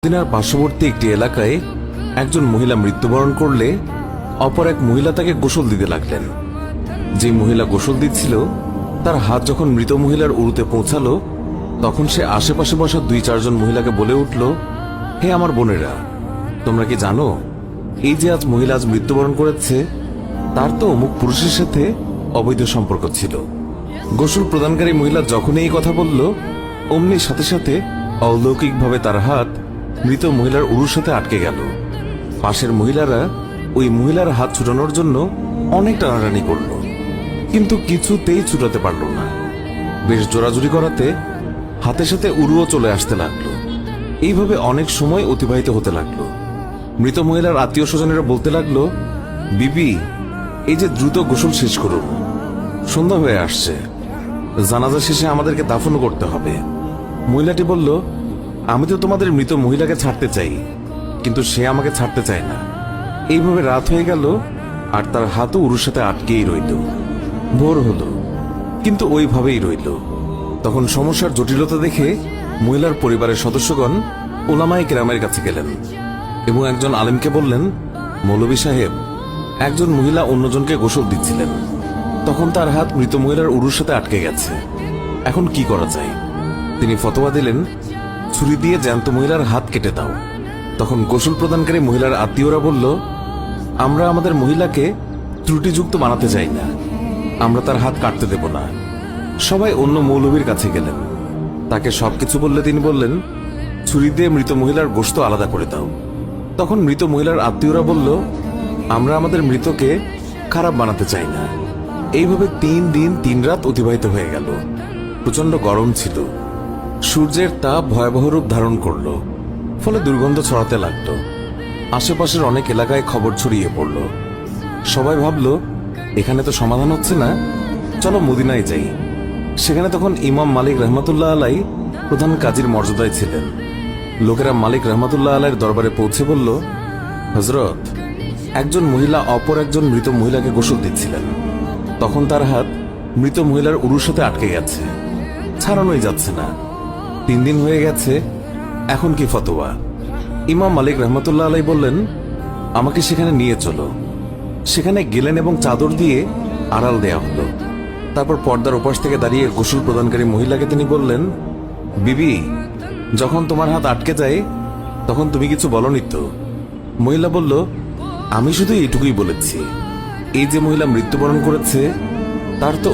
মদিনার পার্শ্ববর্তী একটি এলাকায় একজন মহিলা মৃত্যুবরণ করলে অপর এক মহিলা তাকে গোসল দিতে লাগলেন। যে মহিলা গোসল দিচ্ছিল তার হাত যখন মৃত মহিলার উরুতে পৌঁছালো তখন সে আশেপাশে বসা 2-4 জন মহিলাকে বলে উঠল, হে আমার বোনেরা, তোমরা কি জানো এই যে আজ মহিলা আজ মৃত্যুবরণ করেছে তার তো অমুক পুরুষের সাথে অবৈধ সম্পর্ক ছিল। গোসল প্রদানকারী মহিলা যখনই এই কথা বলল অমনি সাথে সাথে অলৌকিকভাবে তার হাত মৃত মহিলার উরুর সাথে আটকে গেল। পাশের মহিলারা ওই মহিলার হাত ছুটানোর জন্য অনেক টানাটানি করল, কিন্তু কিছুতেই ছুটাতে পারল না। বেশ জোরাজুরি করাতে হাতের সাথে উরুও চলে আসতে লাগলো। এইভাবে অনেক সময় অতিবাহিত হতে লাগলো। মৃত মহিলার আত্মীয় স্বজনেরা বলতে লাগলো, বিবি এই যে দ্রুত গোসল শেষ করুন, সন্ধ্যা হয়ে আসছে, জানাজা শেষে আমাদেরকে দাফন করতে হবে। মহিলাটি বলল, আমি তো তোমাদের মৃত মহিলাকে ছাড়তে চাই, কিন্তু সে আমাকে ছাড়তে চায় না। এইভাবে রাত হয়ে গেল আর তার হাতও উরুর সাথে আটকেই রইল। ভোর হলো কিন্তু ওইভাবেই রইল। তখন সমস্যার জটিলতা দেখে মহিলার পরিবারের সদস্যগণ ওলামায়ে কেরামের কাছে গেলেন এবং একজন আলেমকে বললেন, মৌলভী সাহেব, একজন মহিলা অন্যজনকে গোসল দিচ্ছিলেন, তখন তার হাত মৃত মহিলার উরুর সাথে আটকে গেছে, এখন কি করা যায়? তিনি ফতোয়া দিলেন, ছুরি দিয়ে জ্যান্ত মহিলার হাত কেটে দাও। তখন গোসল প্রদানকারী মহিলার আত্মীয়রা বলল, আমরা আমাদের মহিলাকে ত্রুটিযুক্ত বানাতে চাই না, আমরা তার হাত কাটতে দেব না। সবাই অন্য মৌলভীর কাছে গেলেন, তাকে সবকিছু বললে তিনি বললেন, ছুরি দিয়ে মৃত মহিলার গোশত আলাদা করে দাও। তখন মৃত মহিলার আত্মীয়রা বলল, আমরা আমাদের মৃতকে খারাপ বানাতে চাই না। এইভাবে 3 দিন 3 রাত অতিবাহিত হয়ে গেল। প্রচন্ড গরম ছিল, সূর্যের তাপ ভয়াবহ রূপ ধারণ করল, ফলে দুর্গন্ধ ছড়াতে লাগল। আশেপাশের অনেক এলাকায় খবর ছড়িয়ে পড়ল। সবাই ভাবল, এখানে তো সমাধান হচ্ছে না, চলো মদিনায় যাই। সেখানে তখন ইমাম মালিক রহমতুল্লাহ আলাই প্রধান কাজীর মর্যাদায় ছিলেন। লোকেরা মালিক রহমতুল্লাহ আলাইয়ের দরবারে পৌঁছে বলল, হযরত, একজন মহিলা অপর একজন মৃত মহিলাকে গোসল দিচ্ছিলেন, তখন তার হাত মৃত মহিলার উরুর সাথে আটকে গেছে, ছাড়ানোই যাচ্ছে না। 3 দিন হয়ে গেছে, এখন কি ফতোয়া? ইমাম মালিক রহমতুল্লাহ আলাই বললেন, আমাকে সেখানে নিয়ে চলো। সেখানে গেলেন এবং চাদর দিয়ে আড়াল দেয়া হলো। তারপর পর্দার ওপাশ থেকে দাঁড়িয়ে গোসল প্রদানকারী মহিলাকে তিনি বললেন, বিবি, যখন তোমার হাত আটকে যায় তখন তুমি কিছু বলনি তো? মহিলা বলল, আমি শুধু এইটুকুই বলেছি, এই যে মহিলা মৃত্যুবরণ করেছে তার তো